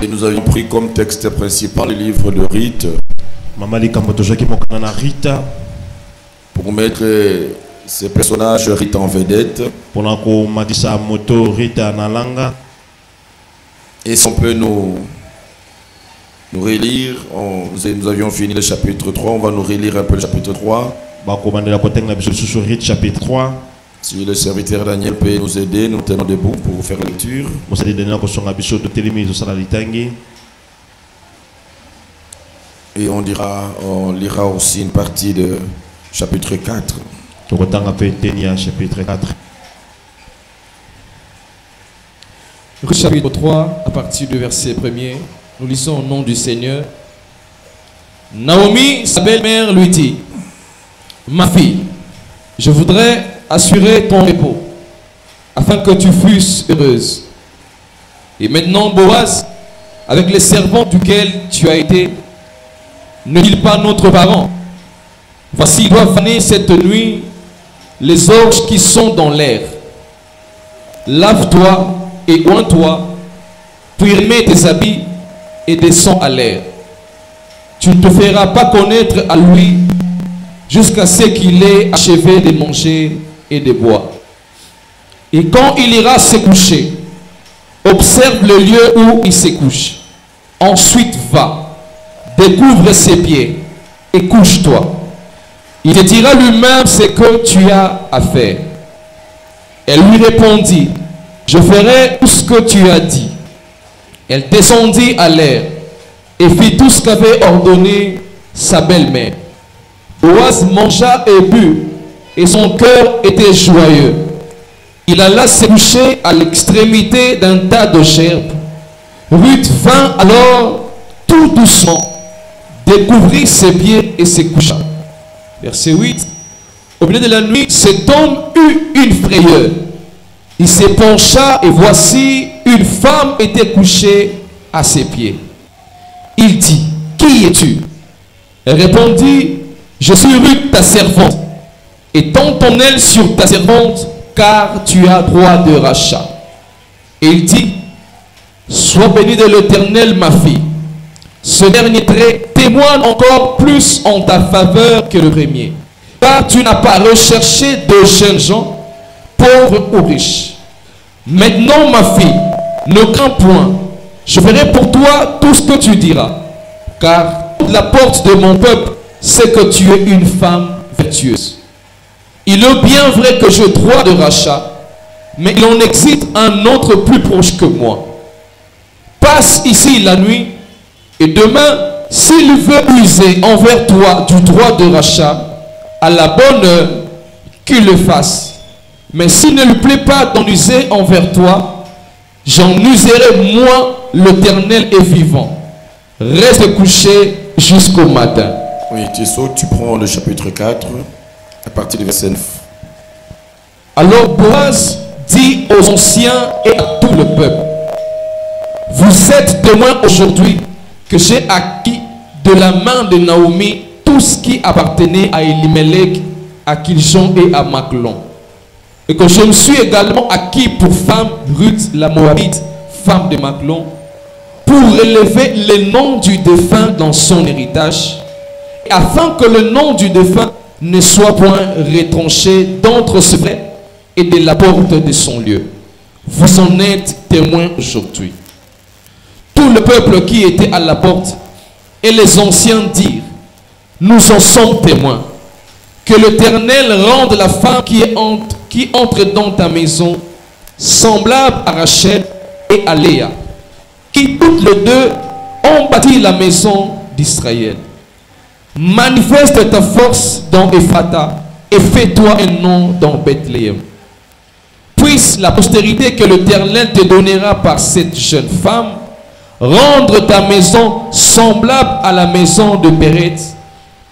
Et nous avions pris comme texte principal le livre de Rite pour mettre ces personnages Rite en vedette. Et si on peut nous relire, nous avions fini le chapitre 3, on va nous relire un peu le chapitre 3. Chapitre 3. Si le serviteur Daniel peut nous aider, nous tenons debout pour faire la lecture. Et on lira aussi une partie de chapitre 4. Chapitre 4. Chapitre 3, à partir du verset 1er, nous lisons au nom du Seigneur. Naomi, sa belle-mère, lui dit: ma fille, je voudrais assurer ton repos, afin que tu fusses heureuse. Et maintenant, Boaz, avec les servants duquel tu as été, n'est-il pas notre parent? Voici, il doit faner cette nuit les orges qui sont dans l'air. Lave-toi et oins-toi, puis remets tes habits et descends à l'air. Tu ne te feras pas connaître à lui jusqu'à ce qu'il ait achevé de manger et de boire. Et quand il ira se coucher, observe le lieu où il se couche. Ensuite va, découvre ses pieds et couche-toi. Il te dira lui-même ce que tu as à faire. Elle lui répondit: je ferai tout ce que tu as dit. Elle descendit à l'air et fit tout ce qu'avait ordonné sa belle-mère. Boaz mangea et but, et son cœur était joyeux. Il alla se coucher à l'extrémité d'un tas de gerbes. Ruth vint alors tout doucement, découvrit ses pieds et se coucha. Verset 8. Au milieu de la nuit, cet homme eut une frayeur. Il se pencha et voici, une femme était couchée à ses pieds. Il dit: qui es-tu? Elle répondit: je suis Ruth, ta servante. Étends ton aile sur ta servante, car tu as droit de rachat. Et il dit: sois bénie de l'Éternel, ma fille. Ce dernier trait témoigne encore plus en ta faveur que le premier, car tu n'as pas recherché de jeunes gens, pauvres ou riches. Maintenant, ma fille, ne crains point. Je ferai pour toi tout ce que tu diras, car toute la porte de mon peuple sait que tu es une femme vertueuse. Il est bien vrai que j'ai droit de rachat, mais il en existe un autre plus proche que moi. Passe ici la nuit, et demain, s'il veut user envers toi du droit de rachat, à la bonne heure, qu'il le fasse. Mais s'il ne lui plaît pas d'en user envers toi, j'en userai moi, l'Éternel est vivant. Reste couché jusqu'au matin. Oui, tu prends le chapitre 4, à partir du verset 9. Alors Boaz dit aux anciens et à tout le peuple: vous êtes témoins aujourd'hui que j'ai acquis de la main de Naomi tout ce qui appartenait à Elimelech, à Kiljon et à Maclon. Et que je me suis également acquis pour femme Ruth la Moabite, femme de Maclon, pour relever le nom du défunt dans son héritage, afin que le nom du défunt ne soit point retranché d'entre ses frères et de la porte de son lieu. Vous en êtes témoins aujourd'hui. Tout le peuple qui était à la porte et les anciens dirent: nous en sommes témoins. Que l'Éternel rende la femme qui entre dans ta maison semblable à Rachel et à Léa, qui toutes les deux ont bâti la maison d'Israël. Manifeste ta force dans Ephrata et fais-toi un nom dans Bethléem. Puisse la postérité que l'Éternel te donnera par cette jeune femme rendre ta maison semblable à la maison de Péretz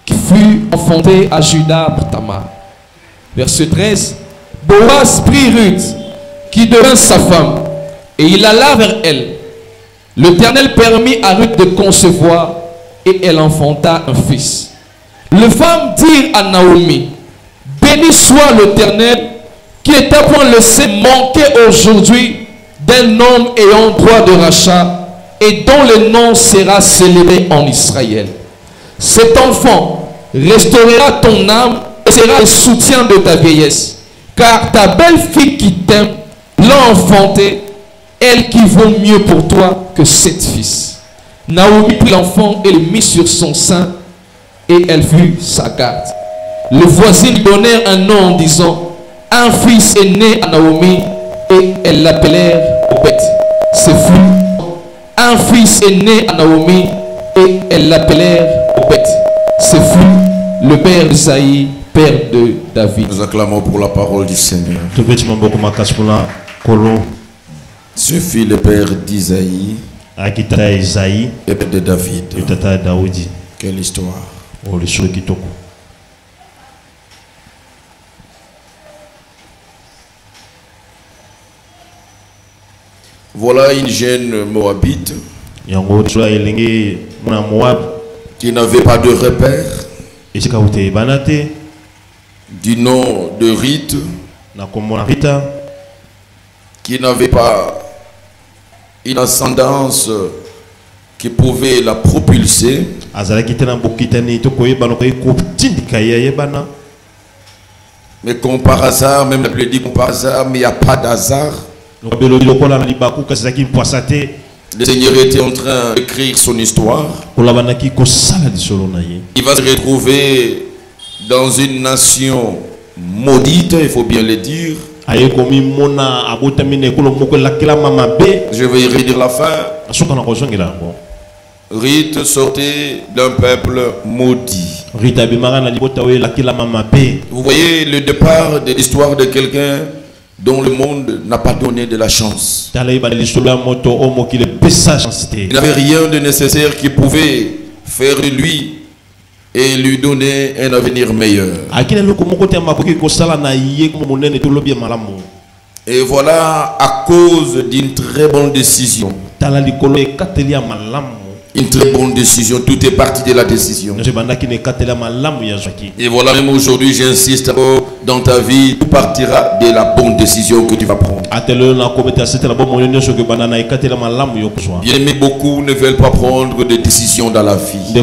qui fut enfantée à Juda par Tamar. Verset 13. Boaz prit Ruth, qui devint sa femme, et il alla vers elle. L'Éternel permit à Ruth de concevoir, et elle enfanta un fils. Les femmes dirent à Naomi: béni soit l'Éternel, qui est à point laissé manquer aujourd'hui d'un homme ayant droit de rachat, et dont le nom sera célébré en Israël. Cet enfant restaurera ton âme et sera le soutien de ta vieillesse. Car ta belle-fille qui t'aime l'a enfantée, elle qui vaut mieux pour toi que 7 fils. Naomi prit l'enfant et le mit sur son sein, et elle fut sa garde. Les voisins lui donnèrent un nom en disant, un fils est né à Naomi, et elles l'appelèrent Obed. Ce fut un fils est né à Naomi, et elles l'appelèrent Obed. Ce fut le père d'Isaïe, père de David. Nous acclamons pour la parole du Seigneur. Ce fut le père d'Isaïe et père de David. Quelle histoire. Voilà une jeune Moabite qui n'avait pas de repère, du nom de Rite, qui n'avait pas une ascendance qui pouvait la propulser. Mais comme par hasard, même la Bible dit comme par hasard, mais il n'y a pas d'hasard. Le Seigneur était en train d'écrire son histoire. Il va se retrouver dans une nation maudite, il faut bien le dire. Je vais y redire la fin. Rite sortait d'un peuple maudit. Vous voyez le départ de l'histoire de quelqu'un dont le monde n'a pas donné de la chance. Il n'avait rien de nécessaire qui pouvait faire de lui et lui donner un avenir meilleur. Et voilà, à cause d'une très bonne décision. Une très bonne décision, tout est parti de la décision. Et voilà, même aujourd'hui, j'insiste, dans ta vie, tout partira de la bonne décision que tu vas prendre. Bien-aimés, beaucoup ne veulent pas prendre de décision dans la vie. Et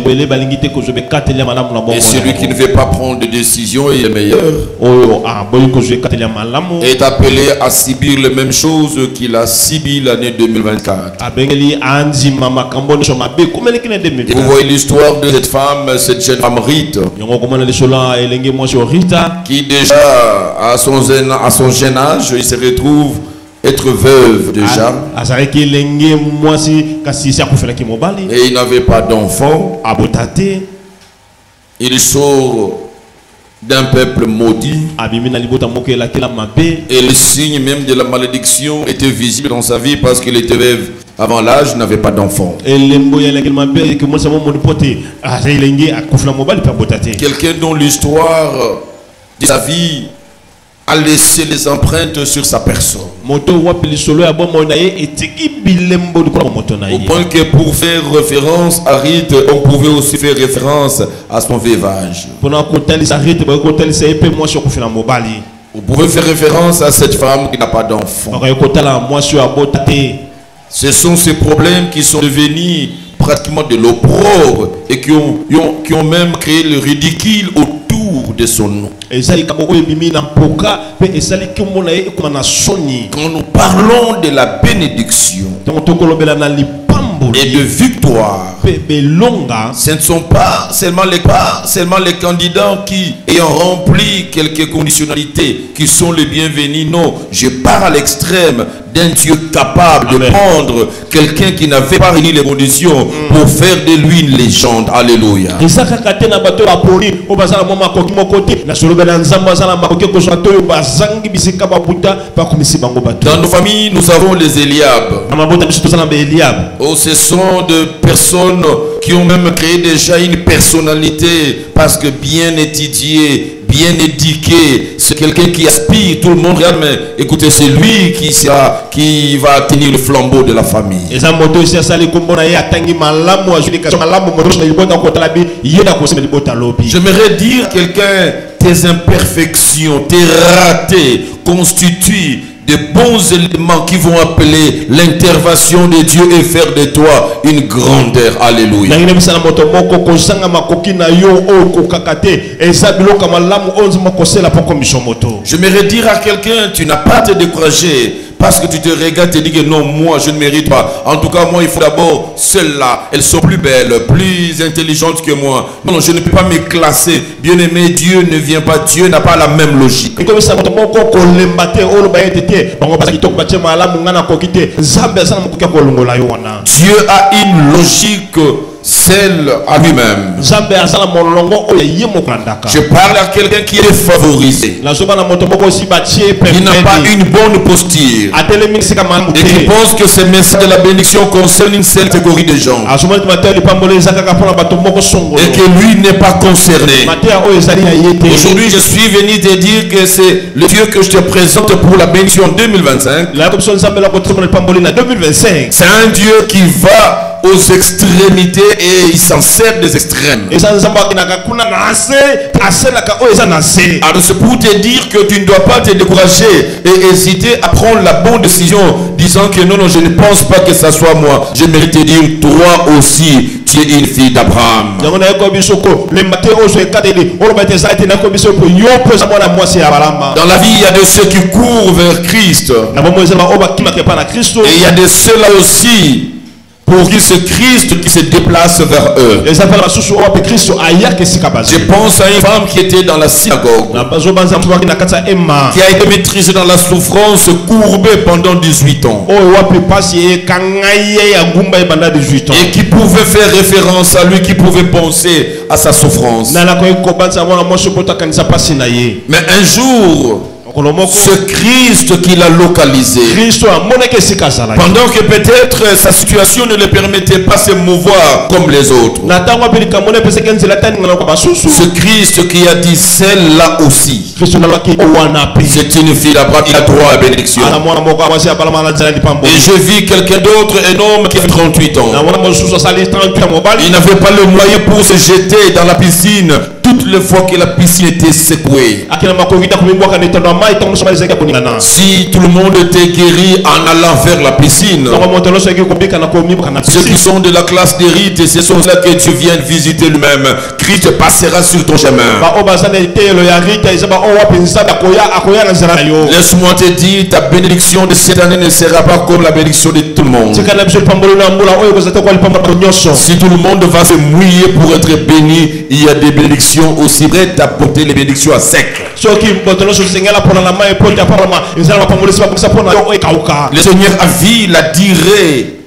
celui qui ne veut pas prendre de décision est le meilleur. Est appelé à subir les mêmes choses qu'il a subi l'année 2024. Et vous voyez l'histoire de cette femme, cette jeune femme Rite, qui déjà à son jeune âge, il se retrouve être veuve déjà. Et il n'avait pas d'enfant. Il sort d'un peuple maudit. Et le signe même de la malédiction était visible dans sa vie parce qu'il était veuve. Avant l'âge, n'avait pas d'enfant. Quelqu'un dont l'histoire de sa vie a laissé les empreintes sur sa personne. Au point que pour faire référence à Rite, on pouvait aussi faire référence à son veuvage. Vous pouvez faire référence à cette femme qui n'a pas d'enfant. Ce sont ces problèmes qui sont devenus pratiquement de l'opprobre et qui ont même créé le ridicule autour de son nom. Quand nous parlons de la bénédiction et de victoire, ce ne sont pas seulement les candidats qui, ayant rempli quelques conditionnalités, qui sont les bienvenus. Non, je pars à l'extrême d'un Dieu capable de prendre quelqu'un qui n'avait pas réuni les conditions pour faire de lui une légende. Alléluia. Dans nos familles, nous avons les Eliab. Oh, ce sont de personnes qui ont même créé déjà une personnalité parce que bien étudié, bien éduqué, c'est quelqu'un qui aspire, tout le monde regarde, mais écoutez, c'est lui qui va tenir le flambeau de la famille. J'aimerais dire quelqu'un, tes imperfections, tes ratés constituent des bons éléments qui vont appeler l'intervention de Dieu et faire de toi une grandeur. Alléluia. J'aimerais dire à quelqu'un, tu n'as pas à te décourager parce que tu te regardes et te dis que non, moi je ne mérite pas. En tout cas, moi il faut d'abord celles-là, elles sont plus belles, plus intelligentes que moi. Non, je ne peux pas me classer. Bien aimé, Dieu ne vient pas, Dieu n'a pas la même logique. Dieu a une logique celle à lui-même. Je parle à quelqu'un qui est favorisé, il n'a pas une bonne posture et qui pense que ce message de la bénédiction concerne une seule catégorie de gens et que lui n'est pas concerné. Aujourd'hui je suis venu te dire que c'est le Dieu que je te présente pour la bénédiction 2025. C'est un Dieu qui va aux extrémités et il s'en sert des extrêmes. Alors c'est pour te dire que tu ne dois pas te décourager et hésiter à prendre la bonne décision, disant que non, je ne pense pas que ça soit moi. Je mérite de dire, toi aussi tu es une fille d'Abraham. Dans la vie il y a de ceux qui courent vers Christ et il y a de ceux-là aussi pour qui c'est Christ qui se déplace vers eux. Je pense à une femme qui était dans la synagogue, qui a été maîtrisée dans la souffrance, courbée pendant 18 ans, et qui pouvait faire référence à lui, qui pouvait penser à sa souffrance. Mais un jour, ce Christ qui l'a localisé, pendant que peut-être sa situation ne le permettait pas de se mouvoir comme les autres, ce Christ qui a dit celle-là aussi, c'est une fille d'Abraham, il a droit à la bénédiction. Et je vis quelqu'un d'autre, un homme qui a 38 ans, il n'avait pas le moyen pour se jeter dans la piscine toutes les fois que la piscine était secouée. Si tout le monde était guéri en allant vers la piscine, ceux qui sont de la classe d'élite, ce sont là que Dieu vient visiter lui-même. Christ passera sur ton chemin. Laisse-moi te dire, ta bénédiction de cette année ne sera pas comme la bénédiction de tout le monde. Si tout le monde va se mouiller pour être béni, il y a des bénédictions aussi prêtes à porter les bénédictions à sec. Le Seigneur a vu la durée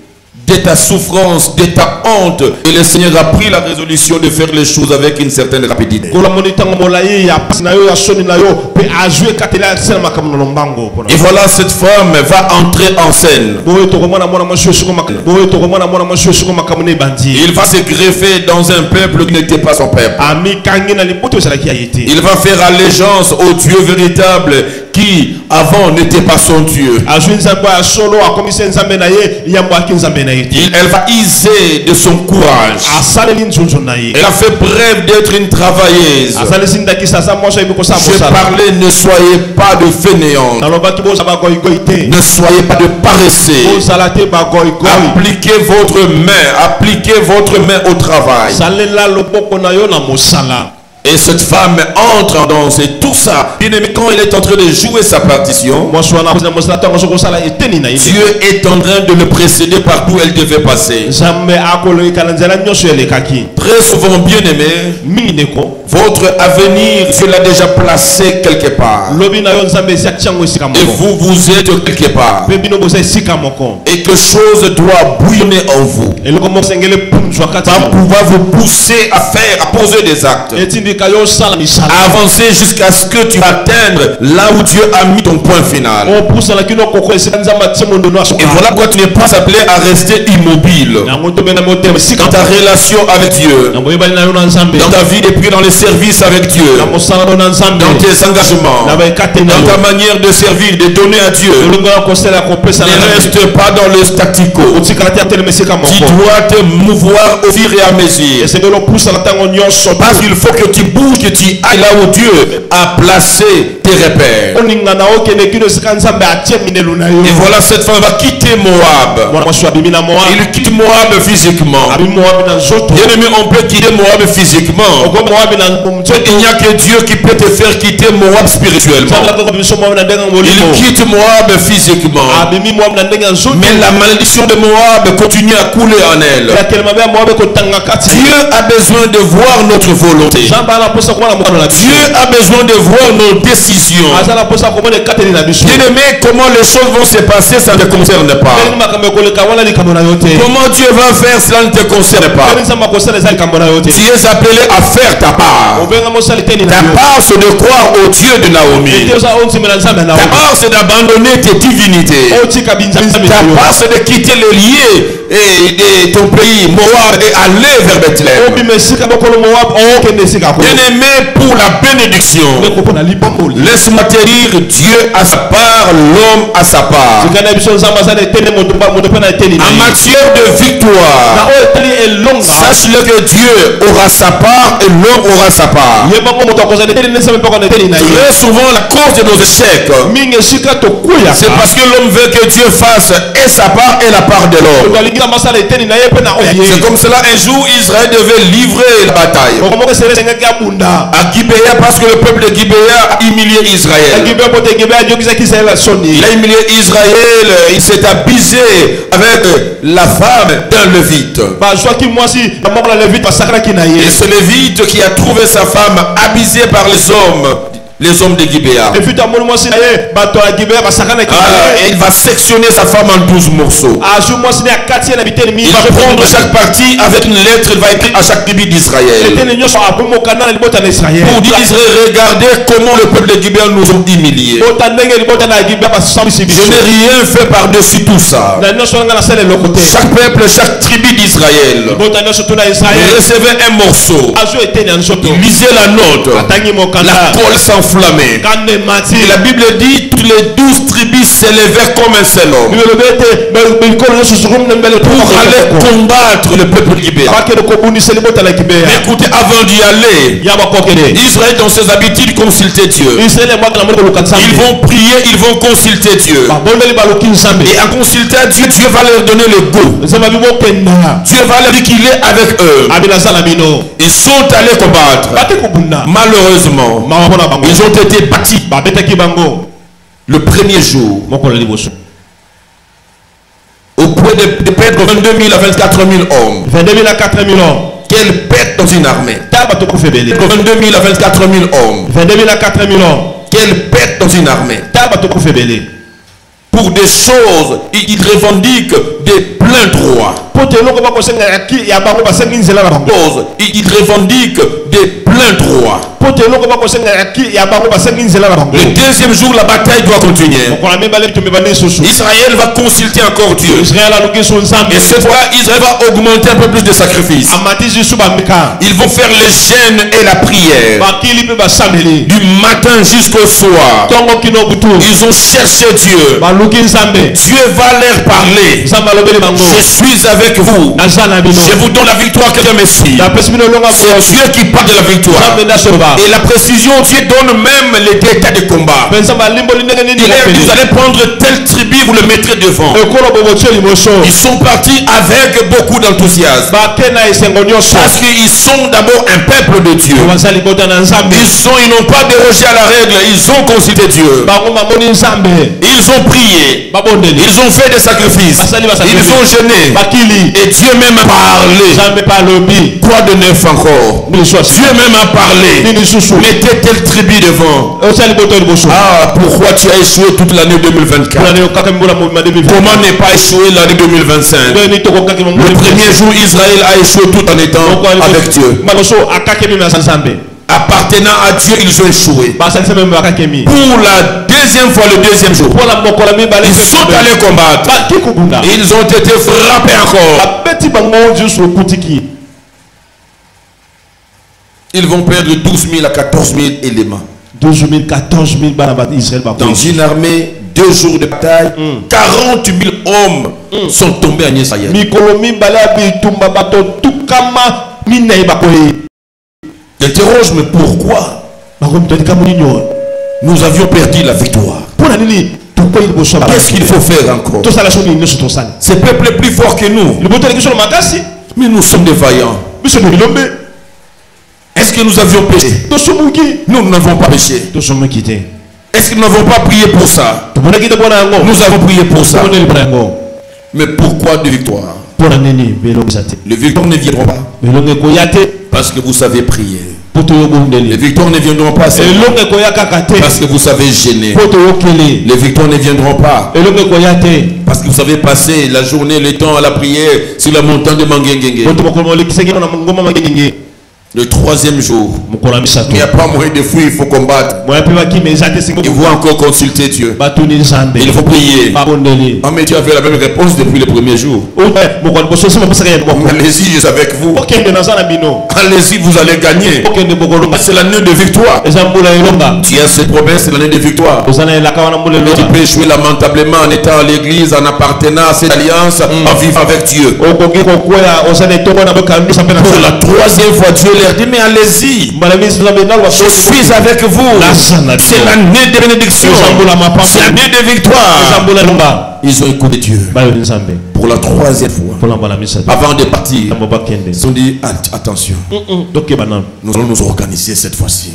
de ta souffrance, de ta honte, et le Seigneur a pris la résolution de faire les choses avec une certaine rapidité. Et voilà, cette femme va entrer en scène. Il va se greffer dans un peuple qui n'était pas son peuple. Il va faire allégeance au Dieu véritable qui avant n'était pas son Dieu. Elle va user de son courage. Elle a fait preuve d'être une travailleuse. Je parlais, ne soyez pas de fainéants, ne soyez pas de paresseux. Appliquez votre main au travail. Et cette femme entre en danse et tout ça. Bien aimé, quand il est en train de jouer sa partition, Dieu est en train de le précéder partout où elle devait passer. Très souvent, bien aimé, votre avenir, Dieu l'a déjà placé quelque part. Et vous, vous êtes quelque part. Et que chose doit bouillonner en vous. Va pouvoir vous pousser à faire, à poser des actes. À avancer jusqu'à ce que tu atteignes là où Dieu a mis ton point final. Et voilà pourquoi tu n'es pas appelé à rester immobile dans ta relation avec Dieu, dans ta vie et puis dans les services avec Dieu, dans tes engagements, dans ta manière de servir, de donner à Dieu. Ne reste pas dans le statico. Tu dois te mouvoir au fur et à mesure. Parce qu'il faut que tu bouges, que tu ailles là où Dieu a a placé tes repères. Et voilà, cette femme va quitter Moab. Il quitte Moab physiquement. Bien aimé, on peut quitter Moab physiquement. Il n'y a que Dieu qui peut te faire quitter Moab spirituellement. Il quitte Moab physiquement. Mais la malédiction de Moab continue à couler en elle. Dieu a besoin de voir notre volonté. Dieu a besoin de voir nos décisions. Bien aimé, comment les choses vont se passer, ça ne te concerne pas. Comment Dieu va faire, cela ne te concerne pas. Tu es appelé à faire ta part. Ta part, c'est de croire au Dieu de Naomi. Ta part, c'est d'abandonner tes divinités. Ta part, c'est de quitter les lieux et ton pays, Moab, et aller vers Bethléem. Bien aimé, pour la bénédiction, laisse-moi te dire, Dieu a sa part, l'homme a sa part. En matière de victoire, sache-le que Dieu aura sa part et l'homme aura sa part. Très souvent, la cause de nos échecs, c'est parce que l'homme veut que Dieu fasse et sa part et la part de l'homme. C'est comme cela, un jour, Israël devait livrer la bataille à Gibéa, parce que le peuple de Gibéa a humilié Israël. Il a humilié Israël, il s'est abusé avec la femme d'un Lévite. Et ce Lévite qui a trouvé sa femme abusée par les hommes de Gibéa. Il va sectionner sa femme en 12 morceaux. Il va prendre chaque partie avec une lettre. Il va écrire à chaque tribu d'Israël. Pour dire Israël, regardez comment le peuple de Gibéa nous ont humiliés. Je n'ai rien fait par-dessus tout ça. Chaque peuple, chaque tribu d'Israël recevait un morceau. Il lisait la note. La colle s'enflammait. Et la Bible dit que les 12 tribus s'élevèrent comme un seul homme pour aller combattre le peuple libéral. Écoutez, avant d'y aller, Israël dans ses habitudes consultait Dieu. Ils vont prier, ils vont consulter Dieu. Et en consultant Dieu, Dieu va leur donner le goût. Dieu va leur dire qu'il est avec eux. Ils sont allés combattre. Malheureusement, ils ont été battus. Le premier jour, au point de perdre 22 000 à 24 000 hommes. Quelle perte dans une armée. 22 000 à 24 000 hommes. Quelle perte dans une armée. Pour des choses, ils revendiquent des pleins droits. Ils revendiquent des pleins droits. Le deuxième jour, la bataille doit continuer. Israël va consulter encore Dieu. Et cette fois, Israël va augmenter un peu plus de sacrifices. Ils vont faire le jeûne et la prière. Du matin jusqu'au soir. Ils ont cherché Dieu. Dieu va leur parler. Je suis avec vous. Je vous donne la victoire que Dieu me suit. C'est Dieu qui parle de la victoire. Et la précision, Dieu donne même les détails de combat. Il dit, vous allez prendre telle tribu, vous le mettrez devant. Ils sont partis avec beaucoup d'enthousiasme. Parce qu'ils sont d'abord un peuple de Dieu. Ils n'ont pas dérogé à la règle. Ils ont consulté Dieu. Ils ont prié. Ils ont fait des sacrifices. Ils ont jeûné. Et Dieu même a parlé. Quoi de neuf encore? Dieu même a parlé. Mettez telle tribu devant. Ah, pourquoi tu as échoué toute l'année 2024? Comment ne pas échouer l'année 2025? Le premier jour, Israël a échoué tout en étant avec Dieu. Appartenant à Dieu, ils ont échoué. Pour la deuxième fois, le deuxième jour, ils sont allés combattre. Ils ont été frappés encore. Ils vont perdre 12 000 à 14 000 éléments. 12 000, 14 000 dans une armée, 2 jours de bataille, 40 000 hommes sont tombés en Israël. Interroge, mais pourquoi? Nous avions perdu la victoire. Qu'est-ce qu'il faut faire encore? Ce peuple est plus fort que nous. Mais nous sommes des vaillants. Est-ce que nous avions péché? Nous n'avons pas péché. Est-ce que nous n'avons pas prié pour ça? Nous avons prié pour ça. Mais pourquoi de victoire? Les victoires ne viendront pas parce que vous savez prier. Les victoires ne viendront pas parce que vous savez gêner. Les victoires ne viendront pas parce que vous savez passer la journée, le temps à la prière sur la montagne de Manguengenge. Le troisième jour, il n'y a pas moyen de fuir, il faut combattre. Il faut encore consulter Dieu. Il faut prier. Ah, mais tu avais la même réponse depuis le premier jour. Allez-y, je suis avec vous. Allez-y, vous allez gagner. C'est l'année de victoire. Tu as cette promesse, c'est l'année de victoire. Tu peux échouer lamentablement en étant à l'église, en appartenant à cette alliance, en vivant avec Dieu. Pour la troisième fois, Dieu leur dit, mais allez-y, je suis avec vous. C'est l'année de bénédiction, c'est l'année de victoire. Ils ont écouté Dieu pour la troisième fois. Avant de partir, ils ont dit, attention, nous allons nous organiser cette fois-ci.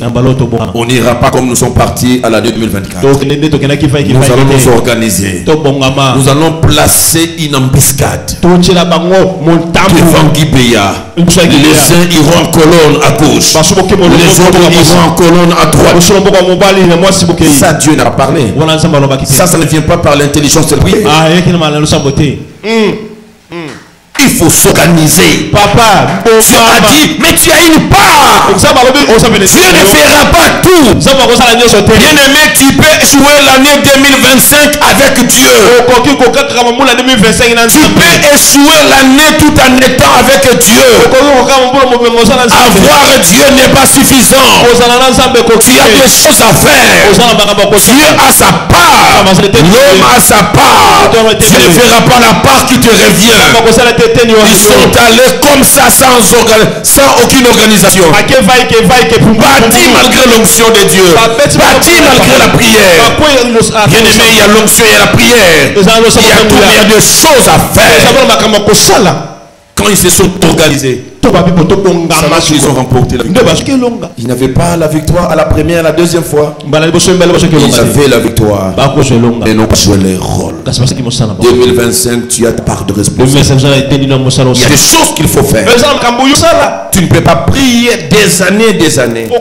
On n'ira pas comme nous sommes partis à la 2024. Nous allons nous organiser. Nous allons placer une embuscade devant Gibéa. Les uns iront en colonne à gauche, les autres iront en colonne à droite. Ça, Dieu n'a pas parlé. Ça ne vient pas par l'intelligence de prier. Il faut s'organiser. Papa, tu as dit, mais tu as une part. Dieu ne fera pas tout. Bien-aimé, tu peux jouer l'année 2025 avec Dieu. Tu peux échouer l'année tout en étant avec Dieu. Avoir Dieu n'est pas suffisant. Tu as des choses à faire. Dieu a sa part. L'homme a sa part. Tu ne feras pas la part qui te revient. Ils sont allés comme ça sans aucune organisation. Bâti malgré l'onction de Dieu. Bâti malgré la prière. Bien aimé, il y a l'onction et la prière. Il y a tout, il y a des choses à faire. Quand ils se sont organisés, ils ont remporté la victoire. Ils n'avaient pas la victoire à la première, à la deuxième fois. Ils avaient la victoire, mais n'ont pas joué leur rôle. 2025, tu as ta part de responsabilité. Il y a des choses qu'il faut faire. Tu ne peux pas prier des années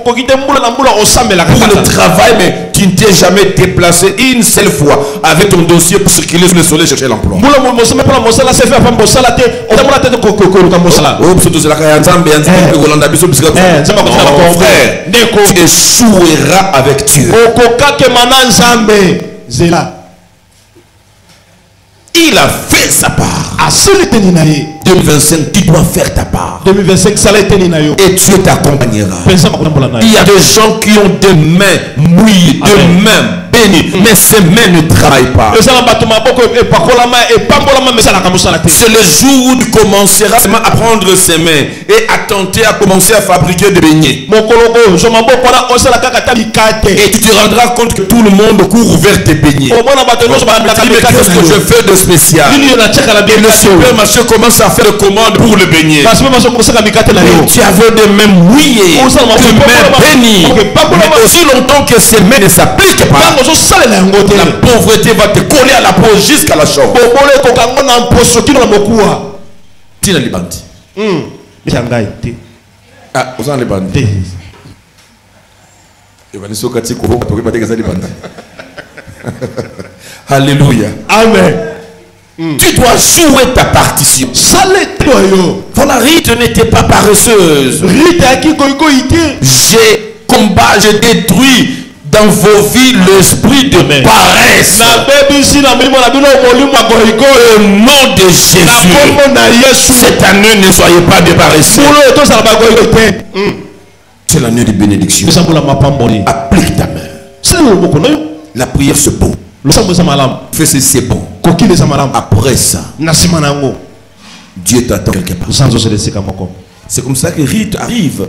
pour le travail, mais tu ne t'es jamais déplacé une seule fois avec ton dossier pour circuler sur le soleil chercher l'emploi. Non, frère, tu échoueras avec Dieu. Il a fait sa part. 2025, tu dois faire ta part. Et Dieu t'accompagnera. Il y a des gens qui ont des mains mouillées, des mains bénies, mais ces mains ne travaillent pas. C'est le jour où tu commenceras à prendre ses mains et à tenter à commencer à fabriquer des beignets. Et tu te rendras compte que tout le monde court vers tes beignets. Mais qu'est-ce que je fais de spécial? Et le supermarché commence à faire de commandes pour le beignet. Tu avais des mains mouillées, des mains bénies. Mais aussi longtemps que ces mains ne s'appliquent pas, la pauvreté va te coller à la peau jusqu'à la chambre. Tina libandi. Ah, vous en libandi. Alléluia. Amen. Tu dois jouer ta partition. Voilà, Rite n'était pas paresseuse. J'ai combat, j'ai détruit dans vos vies l'esprit de paresse. Au nom de Jésus, cette année ne soyez pas des paresseux. C'est l'année de bénédiction. Applique ta main. La prière c'est bon. Fais c'est bon. Après ça, Dieu t'attend quelque part. C'est comme ça que Rite arrive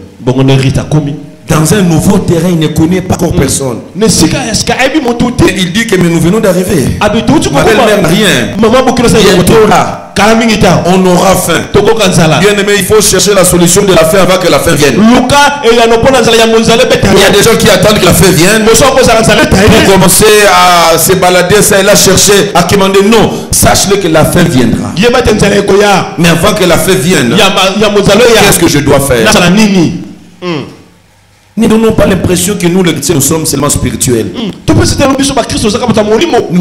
dans un nouveau terrain, il ne connaît pas encore personne. Il dit que nous venons d'arriver. Ma belle-mère n'a rien. Bientôt là, on aura faim. Bien aimé, il faut chercher la solution de la faim avant que la faim vienne. Il y a des gens qui attendent que la faim vienne pour commencer à se balader, ça et là, chercher, à commander. Non, sache-le que la faim viendra. Mais avant que la faim vienne, qu'est-ce que je dois faire? Ne donnons pas l'impression que nous, les chrétiens, nous sommes seulement spirituels. Nous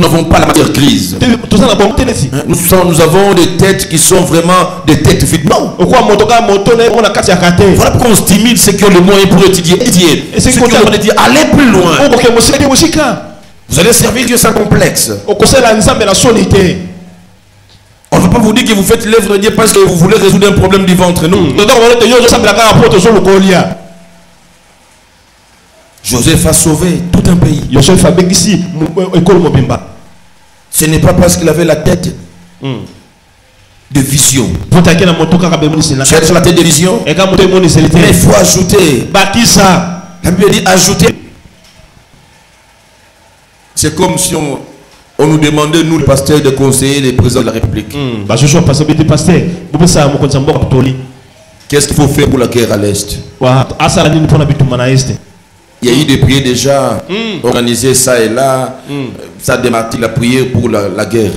n'avons pas la matière grise. Nous avons des têtes qui sont vraiment des têtes vides. Non. Voilà pourquoi on stimule ceux qui ont le moyen pour étudier. Ceux qui ont le moyen de dire, allez plus loin. Vous allez servir Dieu sans complexe. On ne va pas vous dire que vous faites l'œuvre de Dieu parce que vous voulez résoudre un problème du ventre. Non. Joseph a sauvé tout un pays. Ce n'est pas parce qu'il avait la tête de vision. Cherche la tête de vision. Mais il faut ajouter. La Bible dit ajouter. C'est comme si on nous demandait, nous, les pasteurs, de conseiller les présidents de la République. Qu'est-ce qu'il faut faire pour la guerre à l'Est? Il y a eu des prières déjà organisées ça et là. Ça démarque la prière pour la guerre.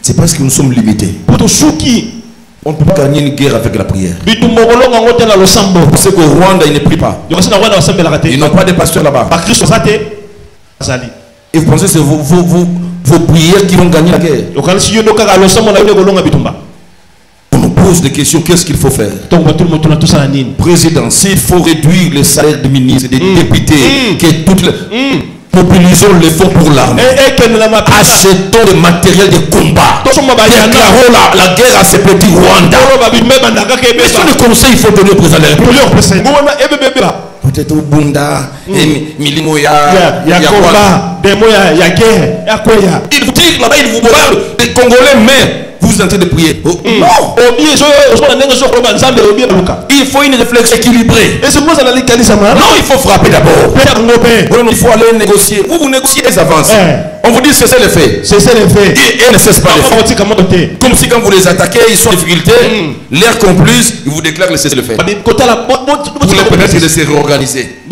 C'est parce que nous sommes limités. On ne peut pas gagner une guerre avec la prière. C'est qu'au Rwanda, ils ne prient pas. Ils n'ont pas de pasteurs là-bas. Et vous pensez que c'est vos prières qui vont gagner la guerre? On nous pose des questions, qu'est-ce qu'il faut faire? Président, s'il faut réduire les salaires des ministres, des députés, que toutes les... Mobilisons les fonds pour l'armée. Achetons le matériel de combat. Déclarons la guerre à ces petits Rwanda. Mais sur le conseil, il faut donner au président de la République. Peut-être au Bunda, Milimo Yakoba, il vous dit là-bas, il vous parle des Congolais, mais vous êtes en train de prier. Non. Il faut une réflexion équilibrée. Non, il faut frapper d'abord. Il faut aller négocier. Vous négociez les avances. On vous dit cessez les faits. Et ne cesse pas les faits. Comme si quand vous les attaquez, ils sont en difficulté. L'air concluse, ils vous déclarent le cessez le fait. Pour les permettre de se réorganiser.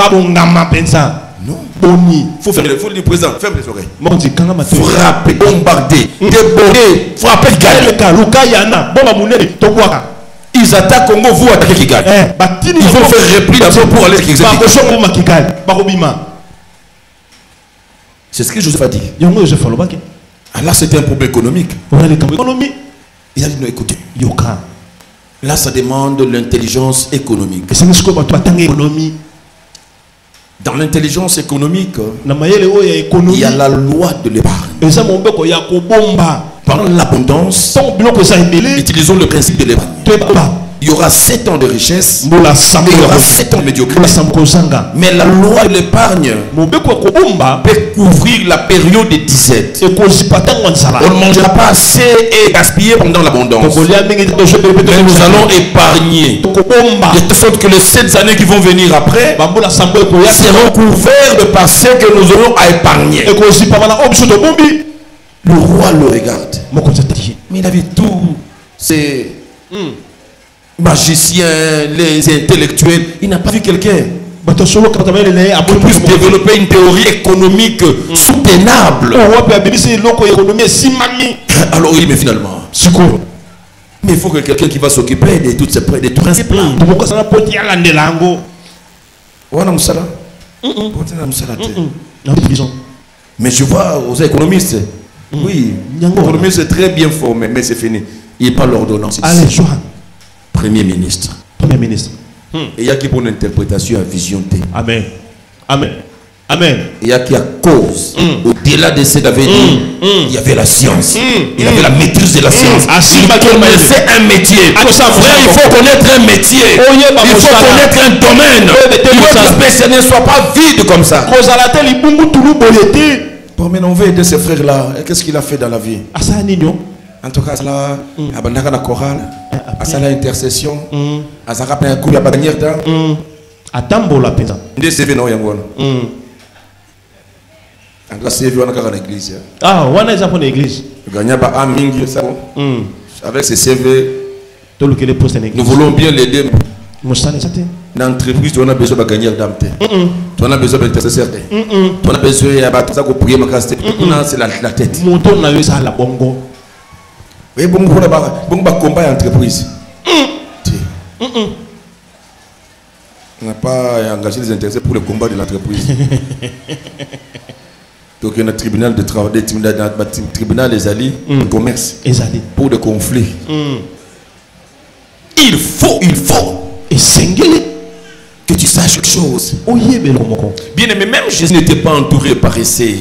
Non. Il faut faire le président. Ferme les oreilles. Frapper, bombarder, déborder, frapper Kigali. Ils attaquent Congo, vous attaquez Kigali. Ils vont faire repli d'abord pour aller exécuter. C'est ce que Joseph a dit. Ah, là, c'était un problème économique. Il a dit non, écoutez. Là, ça demande l'intelligence économique. Dans l'intelligence économique, il y a la loi de l'épargne. Pendant l'abondance, utilisons le principe de l'épargne. Il y aura 7 ans de richesse et il y aura 7 ans de médiocrité. Mais la loi de l'épargne peut couvrir la période de disette. On ne mangera pas assez et gaspiller pendant l'abondance. Mais nous allons épargner. De telle sorte que les 7 années qui vont venir après seront couverts de passé que nous aurons à épargner. Le roi le regarde. Mais il avait tous ces magiciens, les intellectuels. Il n'a pas vu quelqu'un qui puisse développer une théorie économique soutenable. Alors oui, mais finalement, mais il faut que quelqu'un qui va s'occuper de toutes ces principes là. Mais je vois aux économistes. Oui, l'économiste est très bien formé, mais c'est fini. Il n'est pas l'ordonnance. Premier ministre. Et il y a qui pour l'interprétation à vision T. Amen. Il y a qui à cause. Au-delà de ce qu'il avait dit, il y avait la science. Il avait la maîtrise de la science. Il connaissait un métier. Il faut connaître un métier. Il faut connaître un domaine. Votre spécial ne soit pas vide comme ça. Mais on veut aider ces frères-là. Qu'est-ce qu'il a fait dans la vie? En tout cas, là, abandaka na chorale, à la intercession, à sa rappel coup la bannière da. Atambo la pesa. Ndé CV no yango. En tout cas, CV on a dans l'église. Ah, on a pour l'église. Gagna ba amingi ça. Avec ce CV, tout le que les postes en église. nous voulons bien l'aider. Moussane ça t'es. L'entreprise, on a besoin de gagner d'âme. On a besoin d'intercesseur. On a besoin de battre ça pour prier ma casse. C'est la tête. Mon ton a eu ça la bongo. Oui, bon combat entreprise. On n'a pas engagé les intéressés pour le combat de l'entreprise. Donc il y a un tribunal de travail, tribunal des alliés, de commerce, pour des conflits. Il faut et singulier que tu saches quelque chose. Bien aimé, même Jésus n'était pas entouré de paresseux.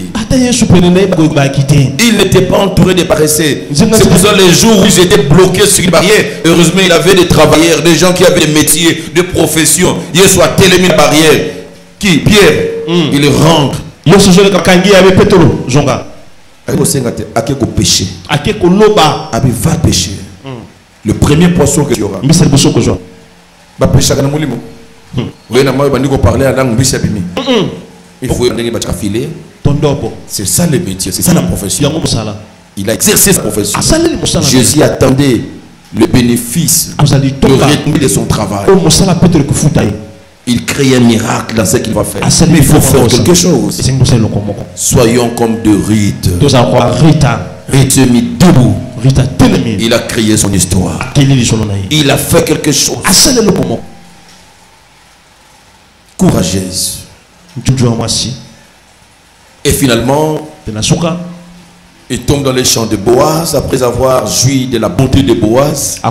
Il n'était pas entouré de paresseux. C'est pour ça les jours où ils étaient bloqués sur une barrière, heureusement il avait des travailleurs, des gens qui avaient des métiers, des professions. Il soit tellement une barrière. Qui Pierre, il rentre. Il va pêcher. Le premier poisson que tu auras. Va pêcher à Namolimo. Il faut filer. C'est ça le métier, c'est ça la profession. Il a exercé sa profession. Jésus attendait le bénéfice, le rythme de son travail. Il crée un miracle dans ce qu'il va faire. Mais il faut faire quelque chose. Soyons comme de Rite. Rite se mit debout. Il a créé son histoire. Il a fait quelque chose. Courageuse. Et finalement, il tombe dans les champs de Boaz après avoir joui de la bonté de Boaz.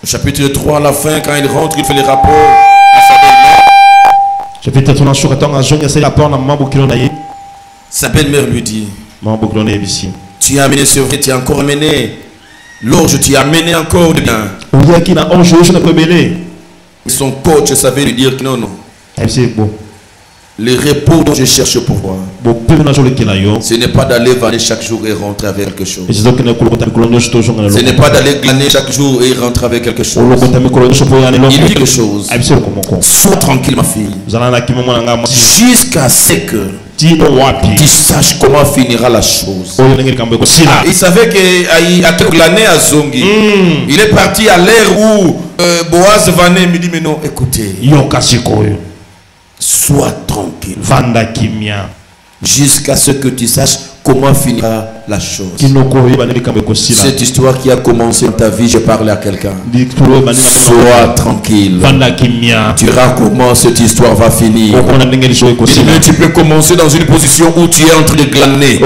Au chapitre 3, à la fin, quand il rentre, il fait les rapports à sa belle-mère. Sa belle-mère lui dit: tu as amené ce vrai, tu as encore amené l'orge, tu as amené encore de bien. Son coach savait lui dire que non. Le repos dont je cherche pour voir, ce n'est pas d'aller vanner chaque jour et rentrer avec quelque chose. Ce n'est pas d'aller glaner chaque jour et rentrer avec quelque chose. Il dit quelque chose. Sois tranquille, ma fille, jusqu'à ce que tu saches comment finira la chose. Il savait qu'à glaner à Zongi, il est parti à l'ère où Boaz vanait. Il me dit: mais non, écoutez, sois tranquille jusqu'à ce que tu saches comment finira la chose. Cette histoire qui a commencé dans ta vie, je parle à quelqu'un. Sois tranquille. Tu verras comment cette histoire va finir. Tu peux commencer dans une position où tu es en train de glaner.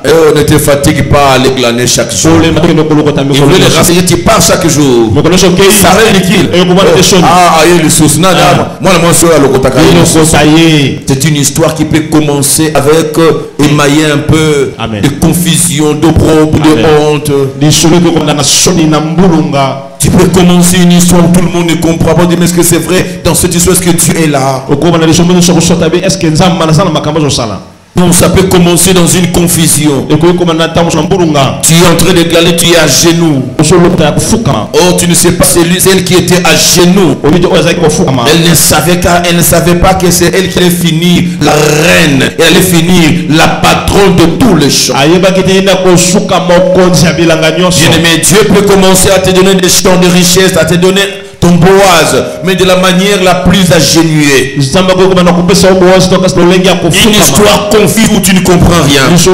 Et ne te fatigue pas à aller glaner chaque jour. Il veut les rassurer, tu pars chaque jour. Ça ridicule. C'est une histoire qui peut commencer avec émailler un peu de confusion, d'opprobre, de honte. Tu peux commencer une histoire où tout le monde ne comprend pas. Mais est-ce que c'est vrai dans cette histoire? Est-ce que Dieu est là? Donc ça peut commencer dans une confusion. Tu es en train de glaner, tu es à genoux. Oh, tu ne sais pas, c'est elle qui était à genoux. Elle ne savait pas que c'est elle qui allait finir la reine. Elle allait finir la patronne de tous les champs. Bien-aimé, Dieu peut commencer à te donner des champs de richesse, à te donner ton Boaz, mais de la manière la plus agénuée. Une histoire confuse où tu ne comprends rien. Tu es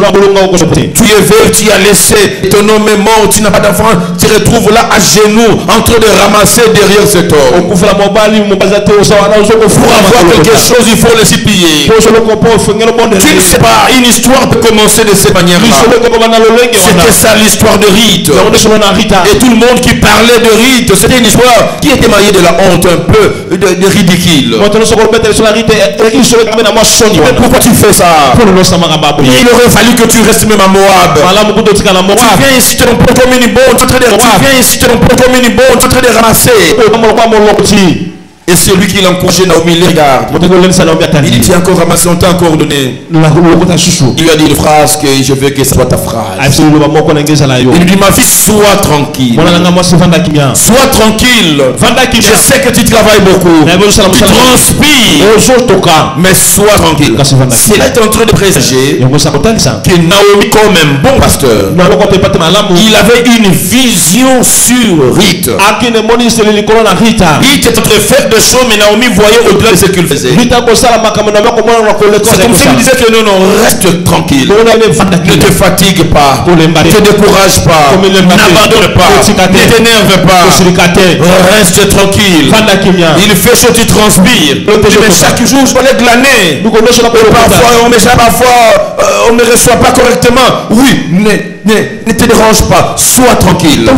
veuve, tu as laissé ton homme est mort, tu n'as pas d'enfant, tu te retrouves là à genoux en train de ramasser derrière cet homme. Pour avoir quelque chose, il faut le supplier. Tu ne sais pas, une histoire peut commencer de cette manière-là. C'était ça l'histoire de Rite. Et tout le monde qui parlait de Rite, c'était une histoire qui était maillée de la honte, un peu de ridicule. Mais pourquoi tu fais ça? Il aurait fallu que tu restes même à Moab. Tu viens ici, tu es en train de ramasser. Et celui qui l'encourageait, Naomi, les regarde. Il dit encore à son temps encore donné. Il lui a dit une phrase que je veux que ce soit ta phrase. Il lui dit, ma fille, sois tranquille. Sois tranquille. Je sais que tu travailles beaucoup. Tu transpires. Mais sois tranquille. C'est là que tu es en train de présager que Naomi, comme un bon pasteur, il avait une vision sur Ruth. Ruth est en train de faire de choses, mais Naomi voyait au-delà de ce qu'il faisait. C'est comme si il disait que non, reste tranquille. Ne te fatigue pas. Ne te décourage pas. N'abandonne pas. Ne t'énerve pas. Reste tranquille. Il fait chaud, tu transpires. Mais chaque jour, je dois glaner. Parfois, on ne reçoit pas correctement. Oui, ne te dérange pas. Sois tranquille.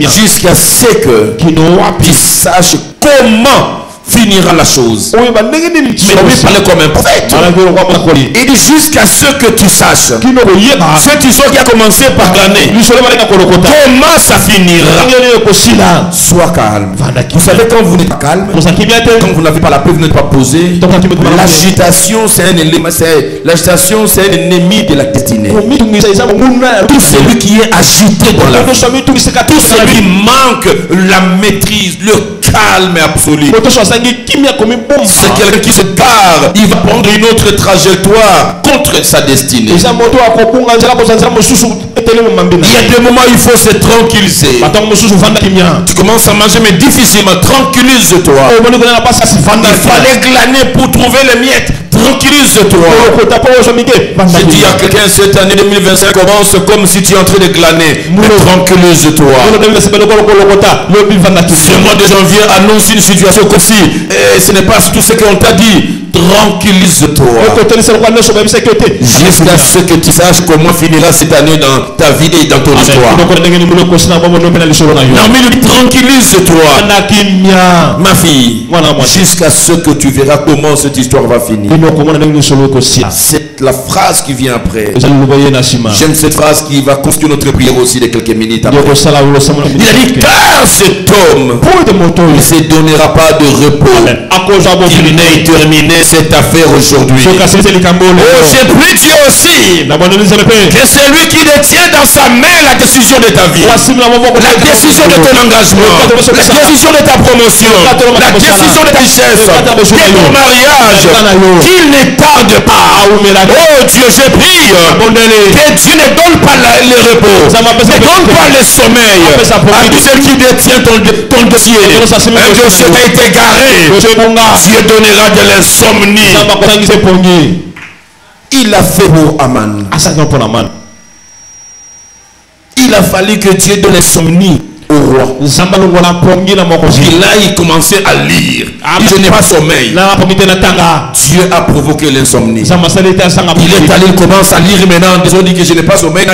Jusqu'à ce que tu saches comment finira la chose. Mais lui parlait comme un prophète. Il dit jusqu'à ce que tu saches cette histoire qui a commencé par glaner, comment ça finira. Sois calme. Vous savez, quand vous n'êtes pas calme, quand vous n'avez pas la paix, vous n'êtes pas posé, l'agitation c'est un ennemi. L'agitation c'est un ennemi de la destinée. Tout celui qui est agité dans la vie, tout celui qui manque la maîtrise, le calme absolu, c'est quelqu'un qui se gare, il va prendre une autre trajectoire contre sa destinée. Il y a des moments où il faut se tranquilliser. Tu commences à manger mais difficilement. Tranquillise-toi. Il fallait glaner pour trouver les miettes. Tranquillise-toi. Je dis à quelqu'un, cette année 2025 commence comme si tu es en train de glaner. Tranquillise-toi. Ce mois de janvier annonce une situation comme si ce n'est pas tout ce qu'on t'a dit. Tranquillise-toi. Jusqu'à ce que tu saches comment finira cette année dans ta vie et dans ton histoire. Non, mais tranquillise-toi. Ma fille. Jusqu'à ce que tu verras comment cette histoire va finir. C'est la phrase qui vient après. J'aime cette phrase qui va constituer notre prière aussi de quelques minutes après. Il a dit car cet homme ne se donnera pas de repos. Il n'est terminé cette affaire aujourd'hui. Oh, j'ai pris Dieu aussi que c'est lui qui détient dans sa main la décision de ta vie, la décision de ton engagement, la décision de ta promotion, la décision de ta richesse, de ton mariage. Qu'il ne tarde pas. Oh Dieu, j'ai pris que Dieu ne donne pas le repos, ne donne pas le sommeil à tous ceux qui détiennent ton dossier. Un dossier qui a été garé, Dieu donnera de l'insomnie. Il a fait pour Aman. Il a fallu que Dieu donne l'insomnie au roi. Et là, il commençait à lire. Je n'ai pas sommeil. Dieu a provoqué l'insomnie. Il est allé, il commence à lire maintenant. Ils ont dit que je n'ai pas sommeil.